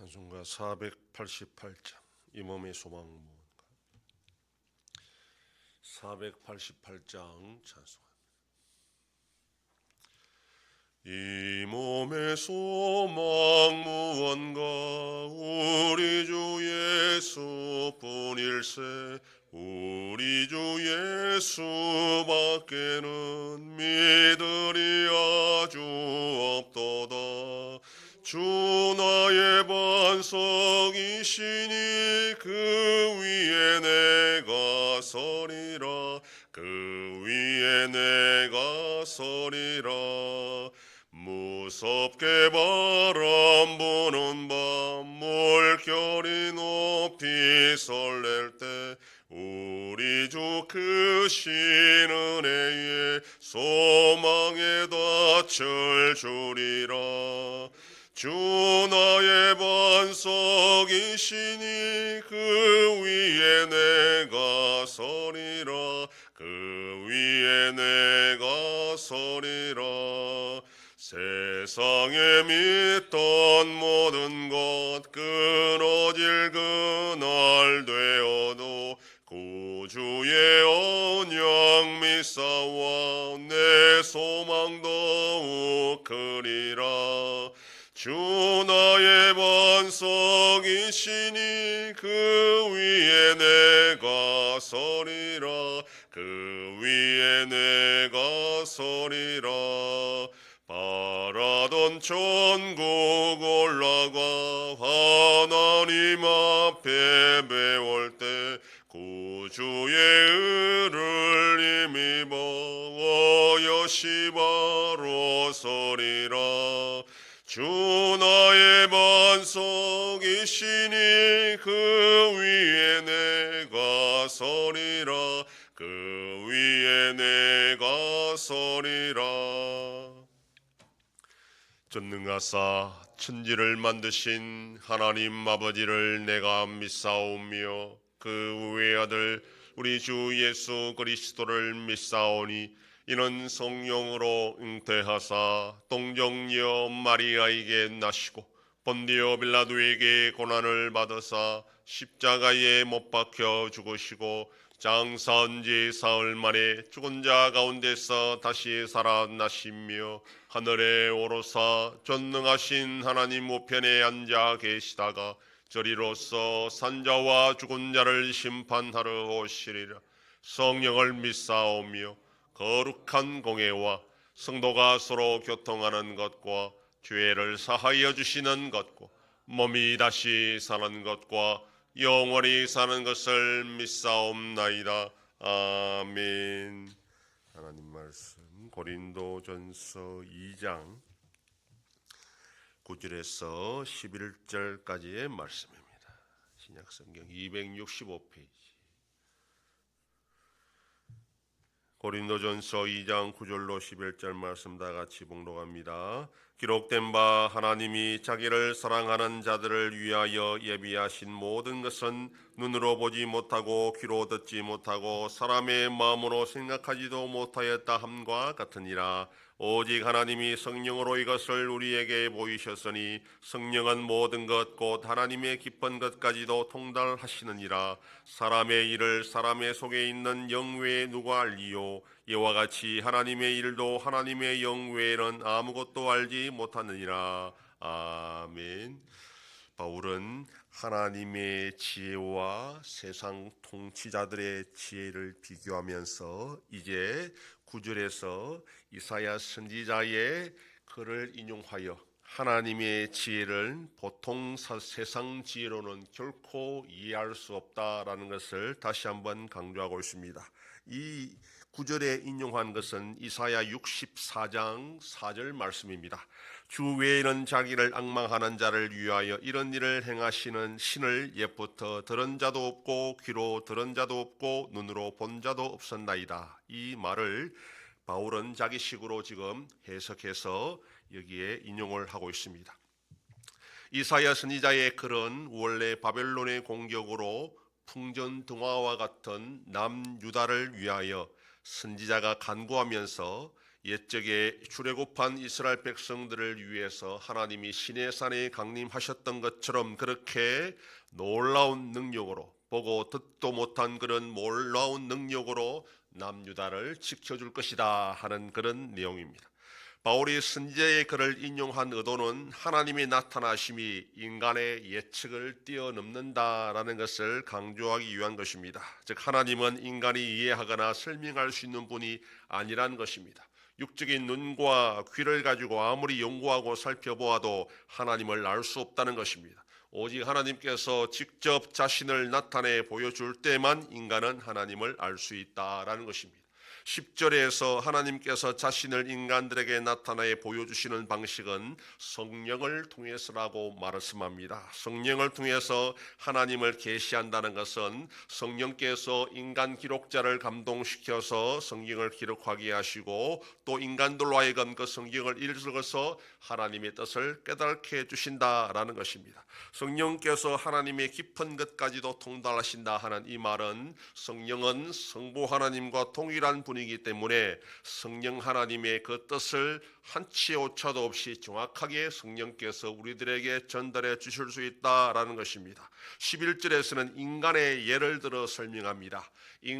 찬송가 488장 이 몸의 소망 무언가. 488장 찬송합니다. 이 몸의 소망 무언가 우리 주 예수뿐일세. 우리 주 예수밖에는 믿으리 아주 없도다. 주 나의 반석이시니 그 위에 내가 서리라. 그 위에 내가 서리라. 무섭게 바람 부는 밤 물결이 높이 설렐 때 우리 주 크신 은혜에 소망의 닻을 주리라. 주 나의 반석이시니 그 위에 내가 서리라. 그 위에 내가 서리라. 세상에 믿던 모든 것 끊어질 그날 되어도 구주의 언약 믿사와 내 소망 더욱 크리라. 주 나의 반석이시니 그 위에 내가 서리라. 그 위에 내가 서리라. 바라던 천국 올라가 하나님 앞에 배울 때 구주의 의를 힘입어 여시바로 서리라. 주 나의 반석이시니 그 위에 내가 서리라. 그 위에 내가 서리라. 전능하사 천지를 만드신 하나님 아버지를 내가 믿사오며 그 외아들 우리 주 예수 그리스도를 믿사오니 이는 성령으로 잉태하사 동정녀 마리아에게 나시고 본디오 빌라도에게 고난을 받으사 십자가에 못 박혀 죽으시고 장사한 지 사흘 만에 죽은 자 가운데서 다시 살아나시며 하늘에 오르사 전능하신 하나님 우편에 앉아 계시다가 저리로서 산자와 죽은 자를 심판하러 오시리라. 성령을 믿사오며 거룩한 공회와 성도가 서로 교통하는 것과 죄를 사하여 주시는 것과 몸이 다시 사는 것과 영원히 사는 것을 믿사옵나이다. 아멘. 하나님 말씀 고린도전서 2장 9절에서 11절까지의 말씀입니다. 신약성경 265페이지. 고린도전서 2장 9절로 11절 말씀 다 같이 봉독합니다. 기록된 바 하나님이 자기를 사랑하는 자들을 위하여 예비하신 모든 것은 눈으로 보지 못하고 귀로 듣지 못하고 사람의 마음으로 생각하지도 못하였다 함과 같으니라. 오직 하나님이 성령으로 이것을 우리에게 보이셨으니 성령은 모든 것 곧 하나님의 깊은 것까지도 통달하시느니라. 사람의 일을 사람의 속에 있는 영 외에 누가 알리요? 이와 같이 하나님의 일도 하나님의 영 외에는 아무것도 알지 못하느니라. 아멘. 바울은 하나님의 지혜와 세상 통치자들의 지혜를 비교하면서 이제 9절에서 이사야 선지자의 글을 인용하여 하나님의 지혜를 보통 세상 지혜로는 결코 이해할 수 없다라는 것을 다시 한번 강조하고 있습니다. 이 9절에 인용한 것은 이사야 64장 4절 말씀입니다. 주 외에는 자기를 앙망하는 자를 위하여 이런 일을 행하시는 신을 옛부터 들은 자도 없고 귀로 들은 자도 없고 눈으로 본 자도 없었나이다. 이 말을 바울은 자기식으로 지금 해석해서 여기에 인용을 하고 있습니다. 이사야 선지자의 글은 원래 바벨론의 공격으로 풍전등화와 같은 남유다를 위하여 선지자가 간구하면서 옛적에 출애굽한 이스라엘 백성들을 위해서 하나님이 시내산에 강림하셨던 것처럼 그렇게 놀라운 능력으로, 보고 듣도 못한 그런 놀라운 능력으로 남유다를 지켜줄 것이다 하는 그런 내용입니다. 바울이 선지자의 글을 인용한 의도는 하나님의 나타나심이 인간의 예측을 뛰어넘는다라는 것을 강조하기 위한 것입니다. 즉 하나님은 인간이 이해하거나 설명할 수 있는 분이 아니란 것입니다. 육적인 눈과 귀를 가지고 아무리 연구하고 살펴보아도 하나님을 알 수 없다는 것입니다. 오직 하나님께서 직접 자신을 나타내 보여줄 때만 인간은 하나님을 알 수 있다라는 것입니다. 10절에서 하나님께서 자신을 인간들에게 나타내 보여주시는 방식은 성령을 통해서라고 말씀합니다. 성령을 통해서 하나님을 계시한다는 것은 성령께서 인간 기록자를 감동시켜서 성경을 기록하게 하시고 또 인간들로 하여금 그 성경을 읽어서 하나님의 뜻을 깨닫게 해주신다라는 것입니다. 성령께서 하나님의 깊은 것까지도 통달하신다 하는 이 말은 성령은 성부 하나님과 동일한 분이기 때문에 성령 하나님의 그 뜻을 한치 오차도 없이 정확하게 성령께서 우리들에게 전달해 주실 수 있다라는 것입니다. 11절에서는 인간의 예를 들어 설명합니다.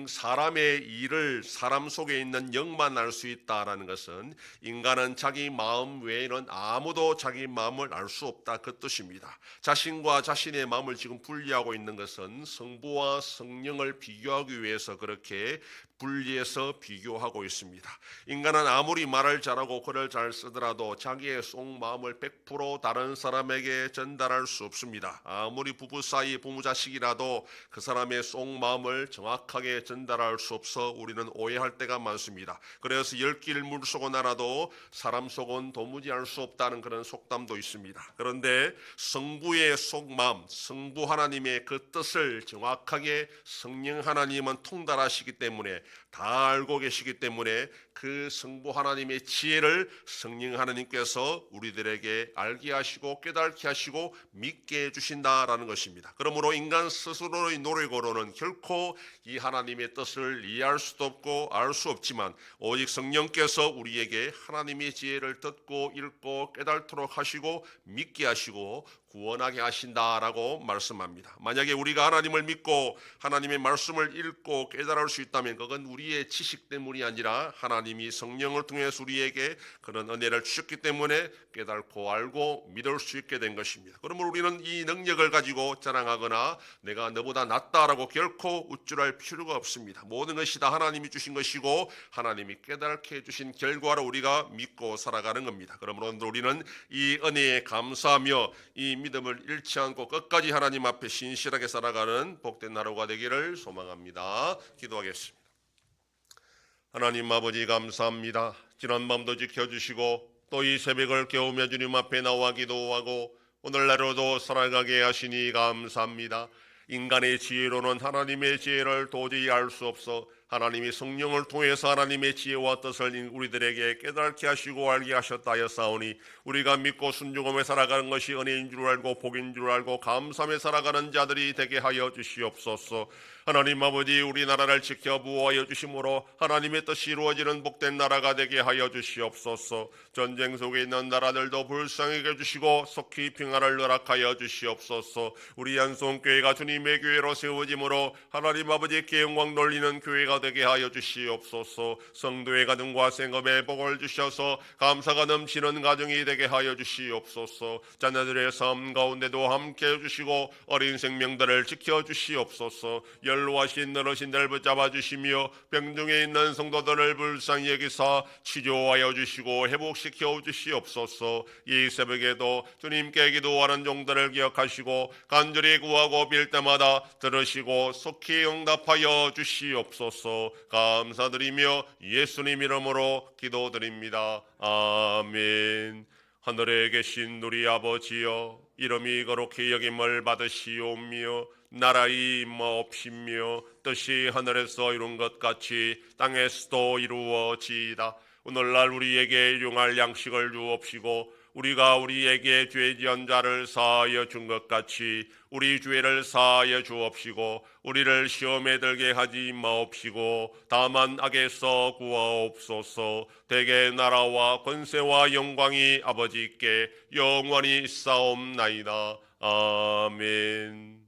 사람의 일을 사람 속에 있는 영만 알 수 있다라는 것은 인간은 자기 마음 외에는 아무도 자기 마음을 알 수 없다 그 뜻입니다. 자신과 자신의 마음을 지금 분리하고 있는 것은 성부와 성령을 비교하기 위해서 그렇게 분리해서 비교하고 있습니다. 인간은 아무리 말을 잘하고 글을 잘 쓰더라도 자기의 속마음을 100% 다른 사람에게 전달할 수 없습니다. 아무리 부부 사이 부모자식이라도 그 사람의 속마음을 정확하게 전달할 수 없어 우리는 오해할 때가 많습니다. 그래서 10길 물속은 알아도 사람 속은 도무지 알 수 없다는 그런 속담도 있습니다. 그런데 성부의 속마음, 성부 하나님의 그 뜻을 정확하게 성령 하나님은 통달하시기 때문에 다 알고 계시기 때문에 그 성부 하나님의 지혜를 성령 하나님께서 우리들에게 알게 하시고 깨닫게 하시고 믿게 해주신다라는 것입니다. 그러므로 인간 스스로의 노력으로는 결코 이 하나님의 뜻을 이해할 수도 없고 알 수 없지만 오직 성령께서 우리에게 하나님의 지혜를 듣고 읽고 깨닫도록 하시고 믿게 하시고 구원하게 하신다라고 말씀합니다. 만약에 우리가 하나님을 믿고 하나님의 말씀을 읽고 깨달을 수 있다면 그건 우리의 지식 때문이 아니라 하나님이 성령을 통해서 우리에게 그런 은혜를 주셨기 때문에 깨닫고 알고 믿을 수 있게 된 것입니다. 그러므로 우리는 이 능력을 가지고 자랑하거나 내가 너보다 낫다라고 결코 우쭐할 필요가 없습니다. 모든 것이 다 하나님이 주신 것이고 하나님이 깨닫게 해주신 결과로 우리가 믿고 살아가는 겁니다. 그러므로 우리는 이 은혜에 감사하며 이 믿음을 잃지 않고 끝까지 하나님 앞에 신실하게 살아가는 복된 하루가 되기를 소망합니다. 기도하겠습니다. 하나님 아버지 감사합니다. 지난 밤도 지켜주시고 또 이 새벽을 깨우며 주님 앞에 나와 기도하고 오늘날로도 살아가게 하시니 감사합니다. 인간의 지혜로는 하나님의 지혜를 도저히 알 수 없어 하나님이 성령을 통해서 하나님의 지혜와 뜻을 우리들에게 깨닫게 하시고 알게 하셨다 하였사오니 우리가 믿고 순종하며 살아가는 것이 은혜인 줄 알고 복인 줄 알고 감사하며 살아가는 자들이 되게 하여 주시옵소서. 하나님 아버지 우리나라를 지켜 보호하여 주심으로 하나님의 뜻이 이루어지는 복된 나라가 되게 하여 주시옵소서. 전쟁 속에 있는 나라들도 불쌍하게 해주시고 속히 평화를 허락하여 주시옵소서. 우리 한송교회가 주님의 교회로 세워짐으로 하나님 아버지께 영광 돌리는 교회가 되게 하여 주시옵소서. 성도의 가정과 생업에 복을 주셔서 감사가 넘치는 가정이 되게 하여 주시옵소서. 자녀들의 삶 가운데도 함께 해주시고 어린 생명들을 지켜주시옵소서. 연로하신 어르신들 붙잡아 주시며 병중에 있는 성도들을 불쌍히 여기사 치료하여 주시고 회복시켜 주시옵소서. 이 새벽에도 주님께 기도하는 종들을 기억하시고 간절히 구하고 빌 때마다 들으시고 속히 응답하여 주시옵소서. 감사드리며 예수님 이름으로 기도드립니다. 아멘. 하늘에 계신 우리 아버지여, 이름이 거룩히 여김을 받으시오며 나라의 임하옵시며 뜻이 하늘에서 이룬 것 같이 땅에서도 이루어지이다. 오늘날 우리에게 일용할 양식을 주옵시고 우리가 우리에게 죄 지은 자를 사하여 준 것 같이 우리 죄를 사하여 주옵시고 우리를 시험에 들게 하지 마옵시고 다만 악에서 구하옵소서. 대개 나라와 권세와 영광이 아버지께 영원히 있사옵나이다. 아멘.